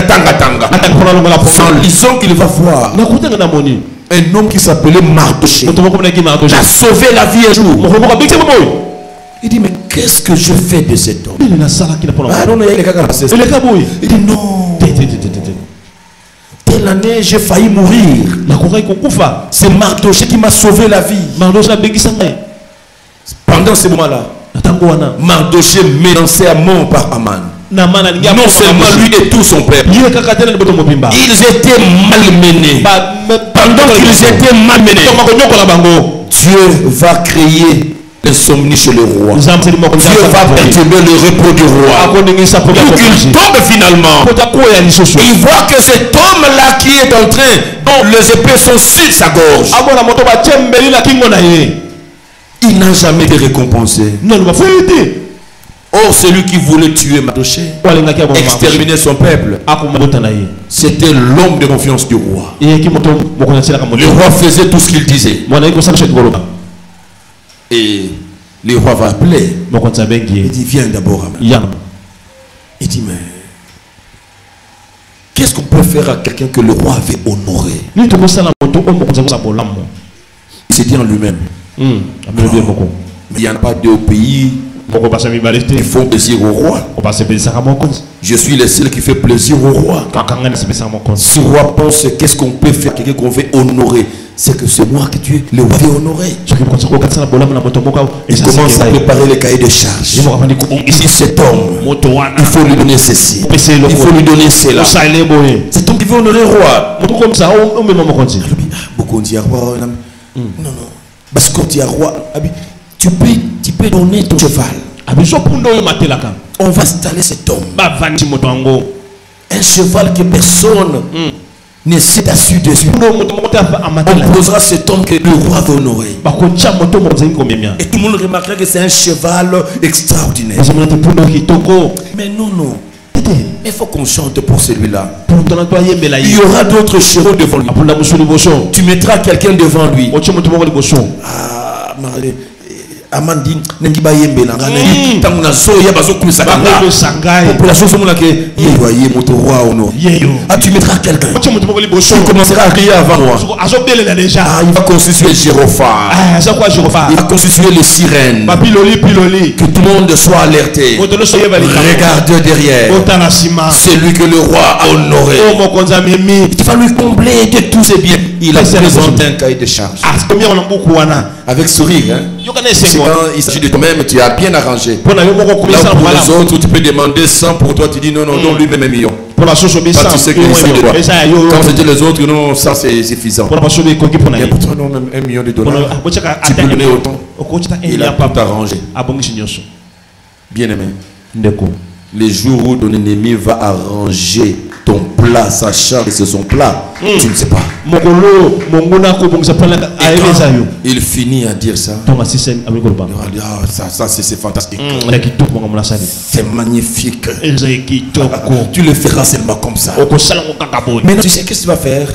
En lisant qu'il va voir un homme qui s'appelait Mardoché a sauvé la vie un jour. Il dit, mais qu'est-ce que je fais de cet homme? Il dit, non. Telle année, j'ai failli mourir. C'est Mardoché qui m'a sauvé la vie. Pendant ce moment-là, Mardoché menacé à mort par Aman. Non seulement lui et tout son peuple. Ils étaient malmenés. Pendant qu'ils étaient malmenés, Dieu va créer l'insomnie chez le roi. Dieu va perturber le repos du roi. Donc il tombe finalement. Il voit que cet homme-là qui est en train, dont les épées sont sur sa gorge, il n'a jamais été récompensé. Or, celui qui voulait tuer Mardoché, exterminer son peuple, c'était l'homme de confiance du roi. Le roi faisait tout ce qu'il disait. Et le roi va appeler. Il dit, viens d'abord. Il dit, mais qu'est-ce qu'on peut faire à quelqu'un que le roi avait honoré? Il s'est dit en lui-même, mais il n'y en a pas deux pays Ils font plaisir au roi. Je suis le seul qui fait plaisir au roi. Si le roi pense qu'est-ce qu'on peut faire, quelqu'un qu'on veut honorer, c'est que c'est moi que tu le roi veut honorer. Il commence à préparer les cahiers de charges. Ici, cet homme, il faut lui donner ceci. Il faut lui donner cela. Cet homme qui veut honorer le roi. Beaucoup disent roi. Non, non. Parce que tu es roi. Tu peux donner ton cheval. On va installer cet homme. Un cheval que personne ne sait assurer dessus. On posera cet homme que le roi va honorer. Et tout le monde remarquera que c'est un cheval extraordinaire. Mais non, non. Il faut qu'on chante pour celui-là. Il y aura d'autres chevaux devant lui. Tu mettras quelqu'un devant lui. Ah, Amandine, nengi ba yembe na ngana tangu na zo ya bazo kumisa kanga population so mona ke yeyo moto roi ono ah tu mettras quelqu'un tu commenceras à crier avant moi il va constituer Gérophare il va constituer les sirènes que tout le monde soit alerté. Regarde derrière celui que le roi a honoré. Tu vas lui combler de tous ses biens. Il a présenté un cahier de charges avec sourire, hein? Quand il s'agit de toi-même, tu as bien arrangé. Là, pour les autres, tu peux demander 100, pour toi, tu dis non, non, donne lui-même 1 million. Quand tu sais que c'est de toi. Quand c'était les autres, non, ça c'est suffisant. Et pour toi, non, même $1 million. Tu peux donner autant. Il a tout arrangé. Bien aimé. Les jours où ton ennemi va arranger ton plat, sachant que c'est son plat, tu ne sais pas. Il finit à dire ça. Ça c'est fantastique. C'est magnifique. Tu le feras seulement comme ça. Maintenant, tu sais qu'est-ce que tu vas faire?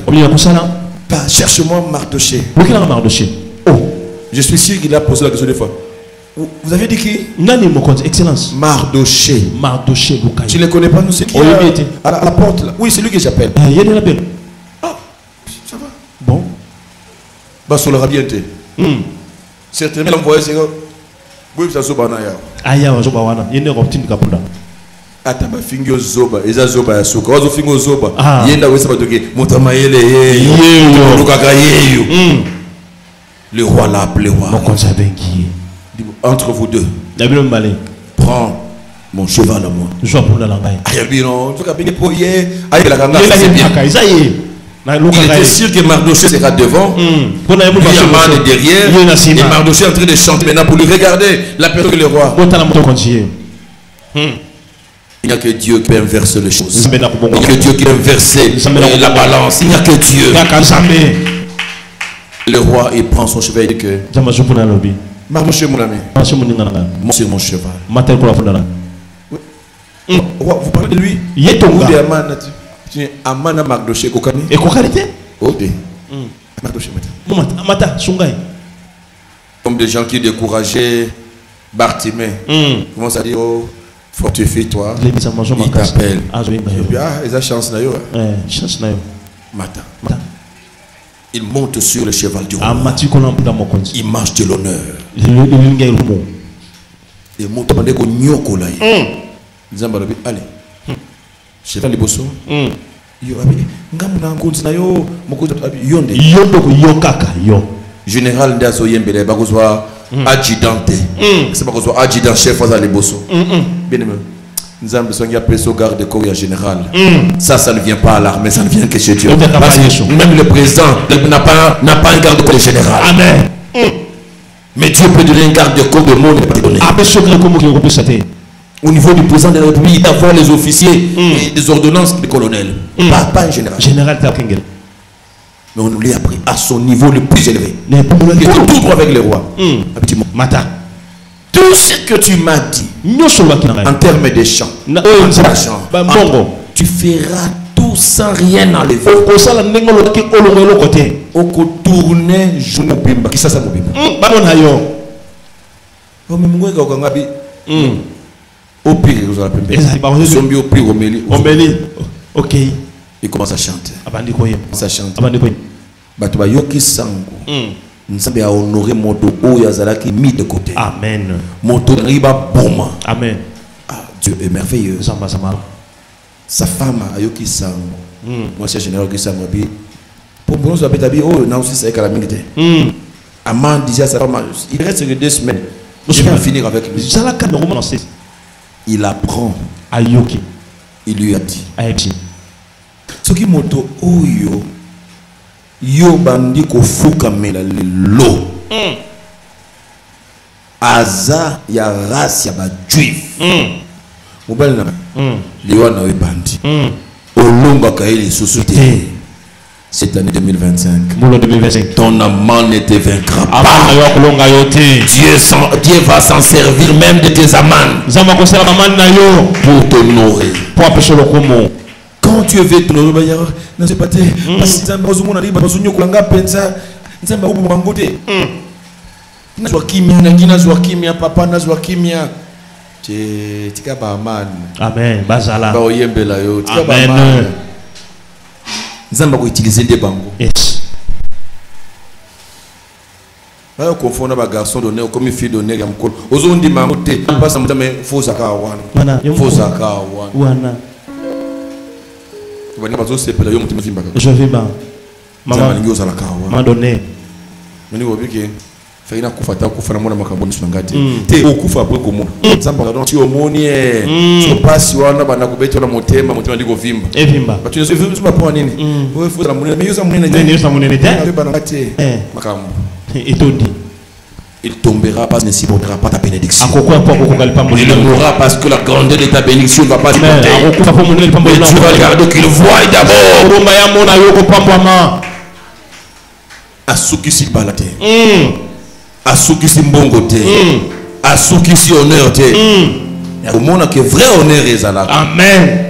Cherche-moi Mardoché. Je suis sûr qu'il a posé la question des fois. Vous avez dit qui? Excellence. Mardoché. Tu ne le connais pas, nous? C'est qui à la porte là? Oui, c'est lui que j'appelle. Ah, ça va. Bon. Bah, ça l'aura bien été. Certainement, l'envoyé, c'est que. Oui, ça se bana ya. Aya, Zobawana. Il y a une optime capula. Attends, ma fingo zoba. Eza zoba ya souka. Ozo fingo zoba. Yenda wesa batoke. Motamayele yeyo. Lukaka yeyo. Le roi l'a appelé roi. Entre vous deux, prends mon cheval à moi. Il était sûr que Mardoché sera devant. Yaman est derrière. Et Mardoché est en train de chanter maintenant pour lui regarder la personne que le roi. Il n'y a que Dieu qui peut inverser les choses. Il n'y a que Dieu qui peut inverser la balance. Il n'y a que Dieu. Le roi, il prend son cheval et dit que Mardoché, mon ami, c'est mon cheval. Vous parlez de lui? Amana Mardoché Kokani. Et Kokarité? Ok. Mardoché Mata. Comme des gens qui décourageaient Bartimée. Commencent à dire, oh, fortifie-toi. Il t'appelle. Ah, ils ont chance na yo. Mata. Il monte sur le cheval du roi. Il marche de l'honneur. Il monte pendant qu'on nyoko là. Allez. Cheval de bosso. Général Ndazo Yembele, bakozwa adjudante. C'est bakozwa adjudant chef à les bosso. Bien aimé. Nous avons besoin de garde de corps général. Ça ne vient pas à l'armée, ça ne vient que chez Dieu. Parce que même le président n'a pas un garde de corps général. Amen. Mais Dieu peut donner un garde de corps de monde. Au niveau du président de la République, d'avoir les officiers et des ordonnances des colonels. Pas un général. Mais on nous l'a appris à son niveau le plus élevé. Il était tout droit avec les rois. Tout ce que tu m'as dit en termes de chants, d'argent, tu feras tout sans rien enlever. Au tourner, je ne peux pas. Qui ça, ça me au pire, vous allez au pire, ok. Il commence à chanter. Batuba yoki sango. Nzambe a honoré moto oyo azalaki mis de côté. Amen. Moto riba boma. Amen. Ah, Dieu est merveilleux. Sa femme a yoki sango. Moi c'est général qui sango bi. Pour nous ça peut être oh non aussi c'est calamité. Aman disait à sa femme il reste que 2 semaines. Je vais finir avec lui. Il apprend à yoki. Il lui a dit. Aïti. Ce qui moto oyo yo bandi ko fuka mela lo. Aza ya race ya ba juif. Mobile na. Liwa na bandi. Olomba kaeli société. Cette année 2025. Ton amant ne te vaincra pas. Dieu va s'en servir même de tes amants pour t'honorer. Quand tu veux t'honorer, ne sais pas te. Parce que tu as dit que tu as pensa, tu as dit que papa na zwa kimia. Tika ba man. Amen. Bazala. Ba oyembela yo. Tika ba man. Nzamba ko utiliser des bango. Yes. Ba confondre ba garçon donné comme fille donné ya mkolo. Ozondi mamote pas ça mais faut ça ka wana. Faut ça ka wana. Wana bazo sepela yo mutima fimba. Je vais ba. Maman ngi ozala ka wana. M'a donné. Meni obiki faina kufata kufana mona makambo nisungati. Te okufa après komo. Nzamba donc tu omoni so passe wana bana kubeta na motema ndiko vimba. Evimba. Ba tu ne sais pas pour nini. Wewe faut la monene mais yo sa monene. Mais yo sa monene te. Bana kati. Makambo. Et tout dit. Il tombera parce qu'il ne supportera pas ta bénédiction. Il ne mourra parce que la grandeur de ta bénédiction ne va pas supporter. Mais tu vas regarder qu'il voie d'abord. Asukisi balate. Asukisi mbongote. Asukisi honneur te. Au monde que vrai honneur est là. Amen.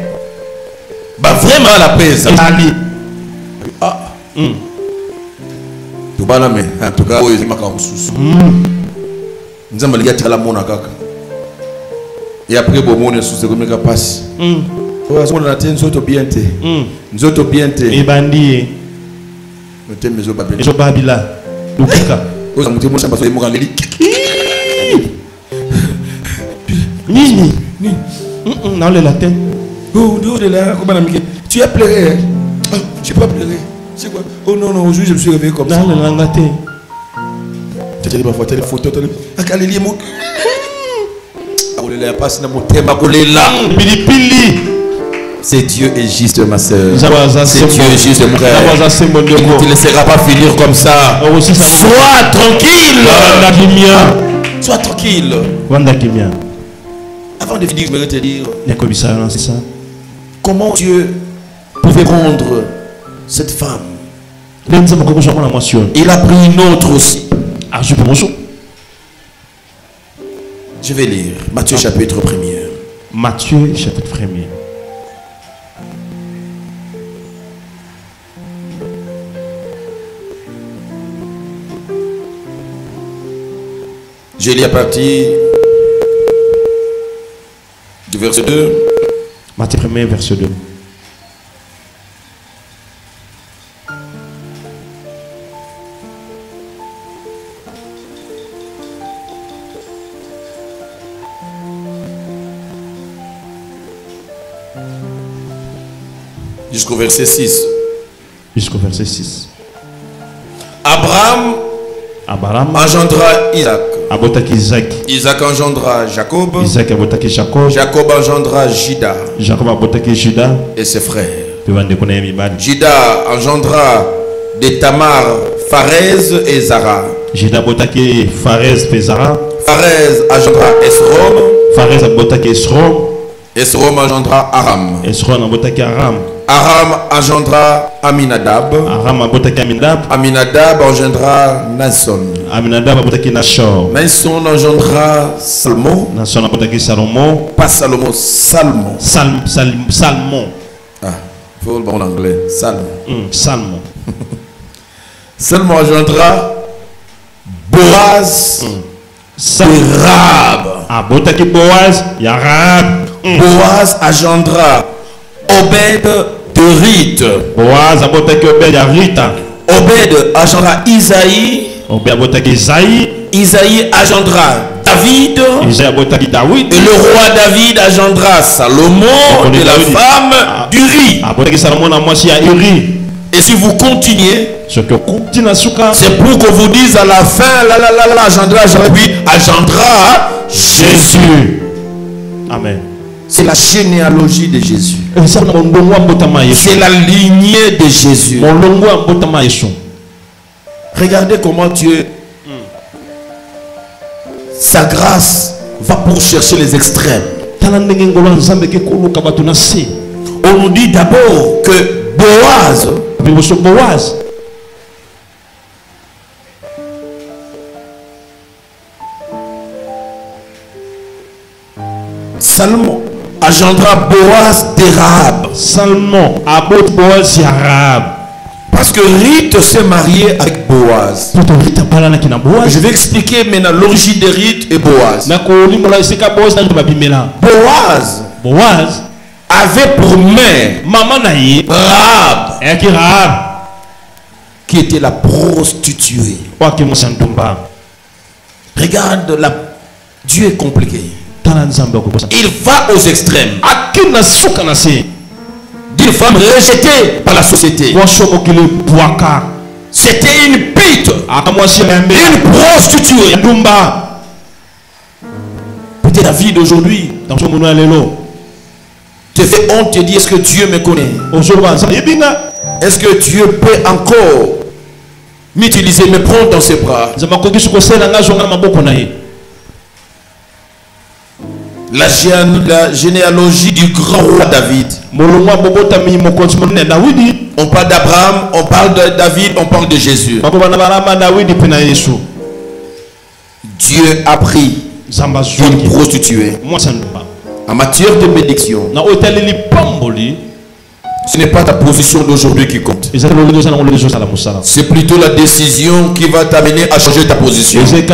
Bah vraiment la paix. Ah. Tu vas là mais en tout cas oui c'est ma carousse. Nzamba liga tika la mona kaka. Et après bon mona sous c'est comme passe. Ouais on a tenzo to bien te. Nzoto bien te. Et bandi. Le thème mezo babila. Mezo babila. Lukika. Oza muté mo samba so mo ngeli. Nini. Non le latin. Oh de là comment amike. Tu as pleuré. Tu peux pleurer. C'est quoi? Oh non, non, aujourd'hui je me suis réveillé comme ça. Dans le langaté. Tu as dit ma photo, télé. Akaleli mo. Akolela passe na motema akolela. Pili. C'est Dieu est juste ma sœur. C'est Dieu est juste mon frère. Il ne te laissera pas finir comme ça. Sois tranquille. Sois tranquille. Avant de finir, je voudrais te dire comment Dieu pouvait rendre cette femme. Il a pris une autre aussi. Je vais lire Matthieu chapitre 1er. Matthieu chapitre 1er. Je lis à partir du verset 2. Matthieu 1er, verset 2. Jusqu'au verset 6. Jusqu'au verset 6. Abraham engendra Isaac. Isaac engendra Jacob. Jacob engendra Juda. Et ses frères. Juda engendra de Tamar, Pharez et Zara. Pharez engendra Esrom engendra Aram. Aram engendra Aminadab. Aminadab engendra Nason. Nason engendra Salmon. Pas Salomon, Salmon. Salmon. Ah, il faut le bon anglais. Salmon. Salmon. Salmon engendra Boaz. Rab. Ah, Botaki Boaz, Yarab. Boaz engendra Obed de Rite. Boaz Botaki Obed Yarita. Obed engendra Isaïe. Isaïe engendra David. Et le roi David engendra Salomon de la femme d'Uri. Et si vous continuez, c'est pour que vous dise à la fin, engendra Jésus. Amen. C'est la généalogie de Jésus. C'est la lignée de Jésus. Regardez comment Dieu, sa grâce va pour chercher les extrêmes. On nous dit d'abord que Boaz, Salomon engendra Boaz de Rahab. Salomon abot Boaz ya Rahab. Parce que Ruth s'est mariée avec Boaz. Je vais expliquer maintenant l'origine de Ruth et Boaz. Boaz avait pour mère Rahab, qui était la prostituée. Regarde, Dieu est compliqué. Il va aux extrêmes. D'une femme rejetée par la société. C'était une pute, une prostituée. Peut-être la vie d'aujourd'hui te fait honte, te dit, est-ce que Dieu me connaît? Est-ce que Dieu peut encore m'utiliser, me prendre dans ses bras? La généalogie du grand roi David. On parle d'Abraham, on parle de David, on parle de Jésus. Dieu a pris une prostituée en matière de bénédiction. Ce n'est pas ta position d'aujourd'hui qui compte. C'est plutôt la décision qui va t'amener à changer ta position. Rahab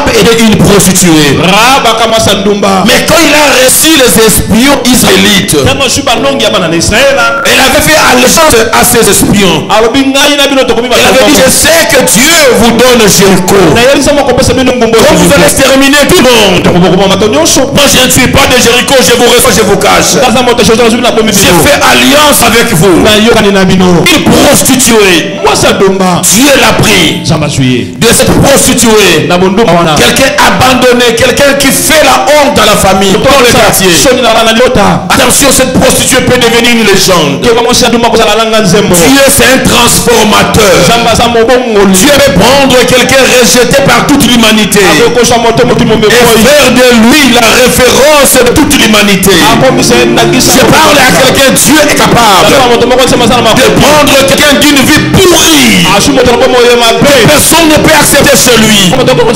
était une prostituée. Mais quand il a reçu les espions israélites, elle avait fait allégeance à ces espions. Elle avait dit, je sais que Dieu vous donne Jéricho. Quand vous allez terminer tout le monde. Moi je ne suis pas de Jéricho, je vous reçois, je vous cache. J'ai fait alliance avec vous. Une prostituée. Dieu l'a pris. De cette prostituée, quelqu'un abandonné, quelqu'un qui fait la honte dans la famille, dans le quartier. Attention, cette prostituée peut devenir une légende. Dieu c'est un transformateur. Dieu peut prendre quelqu'un rejeté par toute l'humanité et faire de lui la référence de toute l'humanité. Je parle à quelqu'un, Dieu est capable de prendre quelqu'un d'une vie pourrie. Personne ne peut accepter chez lui. Tout le monde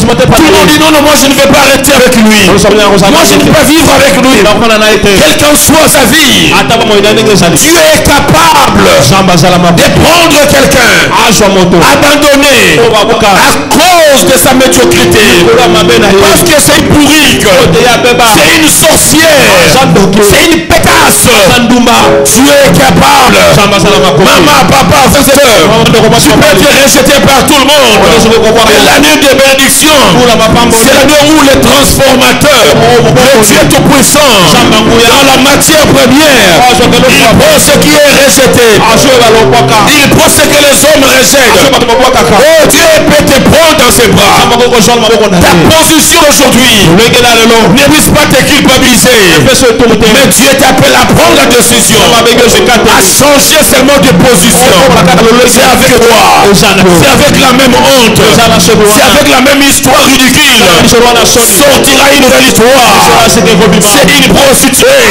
dit non, moi je ne vais pas arrêter avec lui. Moi je ne vais pas vivre avec lui. Quelle qu'en soit sa vie, Dieu est capable de prendre quelqu'un abandonné à cause de sa médiocrité. Parce que c'est une bourrique, c'est une sorcière, c'est une pétasse. Dieu est capable. Maman, papa, frères et sœurs, tu peux être rejeté par tout le monde. Mais l'année de bénédiction, c'est l'année où le transformateur, le Dieu tout-puissant, dans la matière première, il prend ce qui est rejeté. Il prend ce que les hommes rejettent. Oh, Dieu peut te prendre dans ses bras. Ta position aujourd'hui ne puisse pas te culpabiliser. Mais Dieu t'appelle à prendre la décision, à changer seulement de position. C'est avec toi, c'est avec la même honte, c'est avec la même histoire ridicule. Sortira une nouvelle histoire. C'est une prostituée.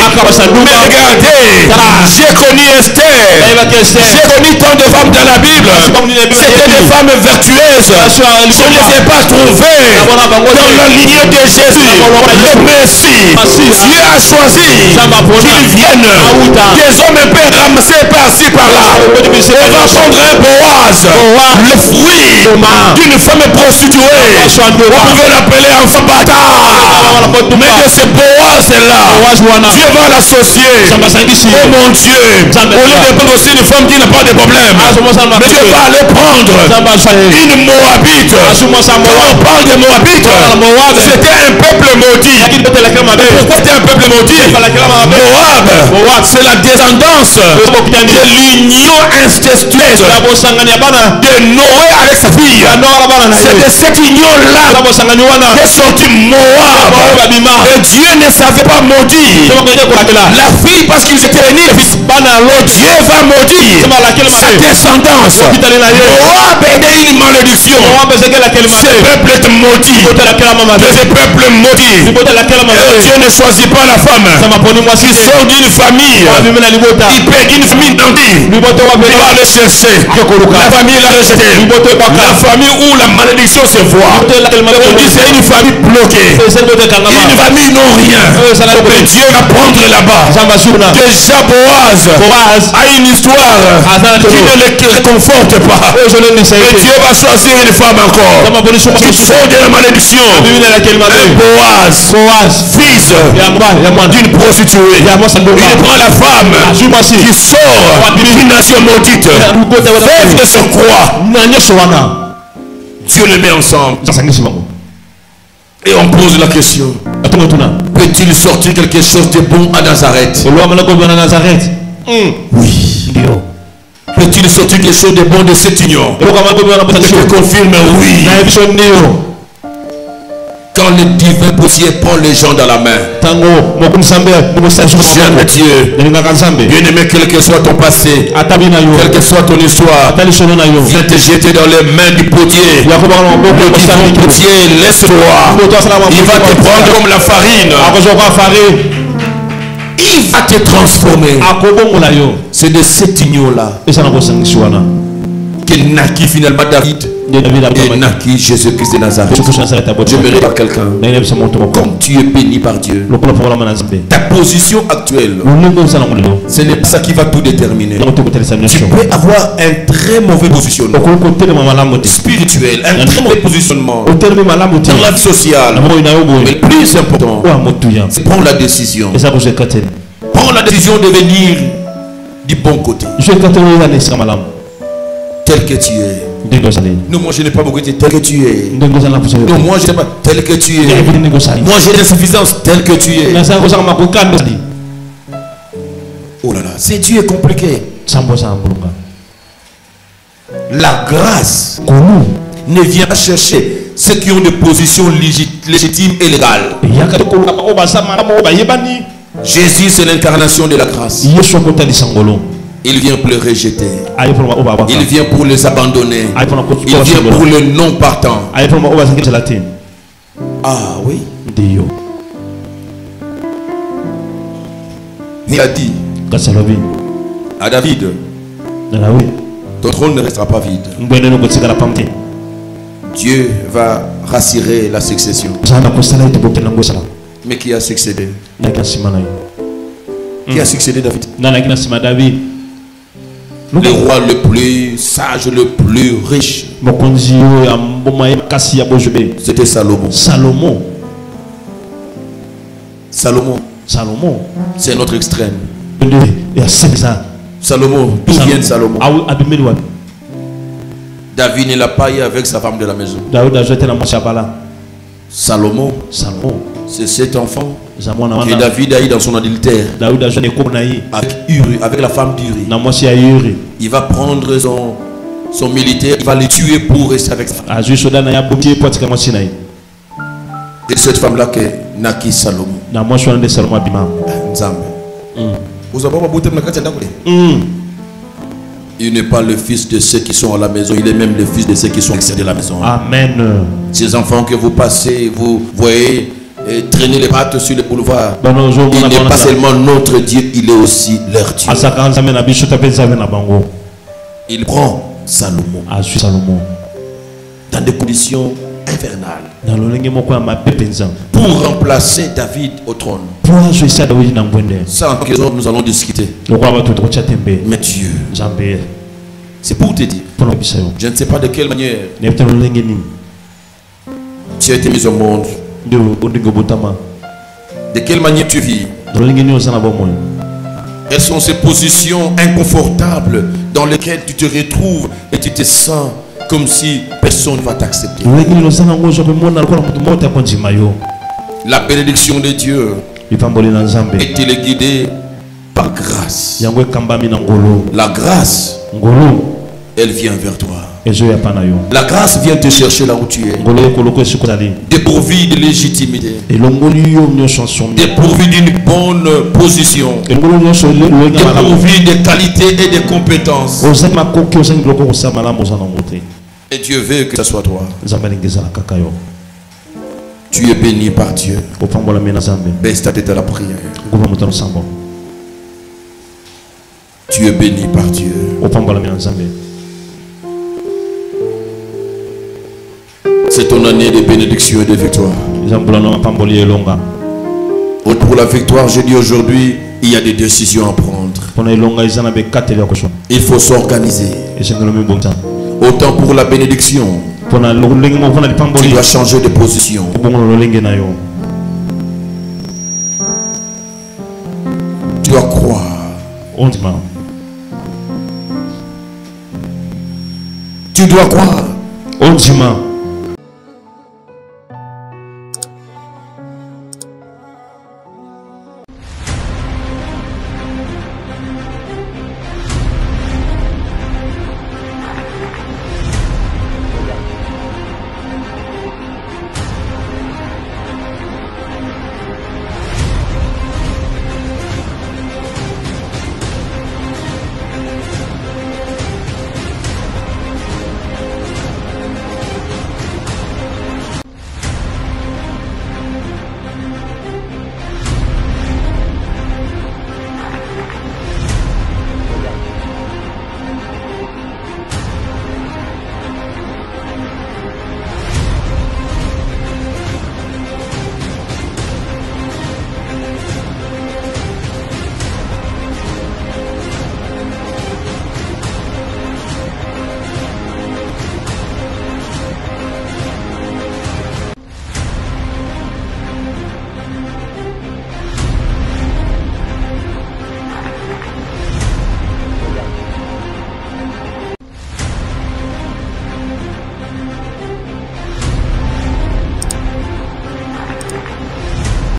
Mais regardez, j'ai connu Esther, j'ai connu tant de femmes dans la Bible. C'était des femmes vertueuses. Je ne les ai pas trouvées dans la lignée de Jésus, le Messie. Dieu a choisi qu'ils viennent des hommes un peu ramassés par-ci par-là. On va prendre un Boaz, le fruit d'une femme prostituée. On pouvait l'appeler enfant bâtard. Mais que ce Boaz est là. Dieu va l'associer. Oh mon Dieu. Au lieu de prendre aussi une femme qui n'a pas de problème. Mais Dieu va aller prendre une Moabite. Quand on parle de Moabite, c'était un peuple maudit. Pourquoi c'était un peuple maudit? Moab, c'est la descendance de l'union incestueuse de Noé avec sa fille. C'est de cette union-là qu'est sorti Moab. Et Dieu ne savait pas maudire la fille parce qu'ils étaient unis. Dieu va maudire sa descendance. Moab est une malédiction. Ce peuple est maudit. Ce peuple maudit. Dieu ne choisit pas la femme qui sort d'une famille. Il perd une famille tendue. Il va aller chercher. La famille l'a rejeté. La famille où la malédiction se voit. On dit c'est une famille bloquée. Une famille non rien. Mais Dieu va prendre là-bas. Déjà Boaz a une histoire qui ne le réconforte pas. Mais Dieu va choisir une femme encore qui sort de la malédiction. Boaz, fils d'une prostituée. Il prend la femme qui sort d'une nation maudite. Faites de son croix. Dieu les met ensemble. Et on pose la question. Peut-il sortir quelque chose de bon à Nazareth? Oui. Peut-il sortir quelque chose de bon de cette union? Je confirme oui. Quand le divin potier prend les gens dans la main, j'aime Dieu. Bien-aimé, quel que soit ton passé, quelle que soit ton histoire, viens te jeter dans les mains du potier. Le divin potier, laisse-toi. Il va te prendre comme la farine. Il va te transformer. C'est de cette union-là que naquit finalement David. Et naquit Jésus-Christ de Nazareth. J'aimerais par quelqu'un. Comme tu es béni par Dieu, ta position actuelle, ce n'est pas ça qui va tout déterminer. Tu peux avoir un très mauvais positionnement spirituel, un très mauvais positionnement dans la vie sociale. Mais le plus important, c'est prendre la décision. Prendre la décision de venir du bon côté. Tel que tu es. Non, moi je n'ai pas beaucoup de tel que tu es. Non, moi je n'ai pas tel que tu es. Moi j'ai l'insuffisance tel que tu es. Oh là là, c'est Dieu est compliqué. La grâce ne vient pas chercher ceux qui ont des positions légitimes et légales. Jésus c'est l'incarnation de la grâce. Il vient pour les rejeter. Il vient pour les abandonner. Il vient pour le non partant. Ah oui. Il a dit à David, ton trône ne restera pas vide. Dieu va rassurer la succession. Mais qui a succédé? Qui a succédé David? Le roi le plus sage, le plus riche, c'était Salomon. Salomon, c'est notre extrême. Salomon, d'où vient Salomon? David ne l'a pas eu avec sa femme de la maison. Salomon, c'est cet enfant que David a eu dans son adultère avec la femme d'Uri. Il va prendre son militaire, il va le tuer pour rester avec sa femme. C'est cette femme-là que naquit Salomon. Il n'est pas le fils de ceux qui sont à la maison, il est même le fils de ceux qui sont extérieurs de la maison. Amen. Ces enfants que vous passez, vous voyez traîner les pattes sur le boulevard. Il n'est pas seulement notre Dieu, il est aussi leur Dieu. Il prend Salomon dans des conditions infernales pour remplacer David au trône. Ça, en quelque sorte, nous allons discuter. Mais Dieu, c'est pour te dire, je ne sais pas de quelle manière tu as été mis au monde. De quelle manière tu vis? Quelles sont ces positions inconfortables dans lesquelles tu te retrouves et tu te sens comme si personne ne va t'accepter? La bénédiction de Dieu est-elle guidée par grâce? La grâce, elle vient vers toi. La grâce vient te chercher là où tu es. Dépourvu de légitimité, dépourvu d'une bonne position, dépourvu de qualités et de compétences. Et Dieu veut que ce soit toi. Tu es béni par Dieu. Baisse ta tête à la prière. Tu es béni par Dieu. C'est ton année de bénédiction et de victoire. Pour la victoire, je dis aujourd'hui, il y a des décisions à prendre. Il faut s'organiser. Autant pour la bénédiction, tu dois changer de position. Tu dois croire. Tu dois croire.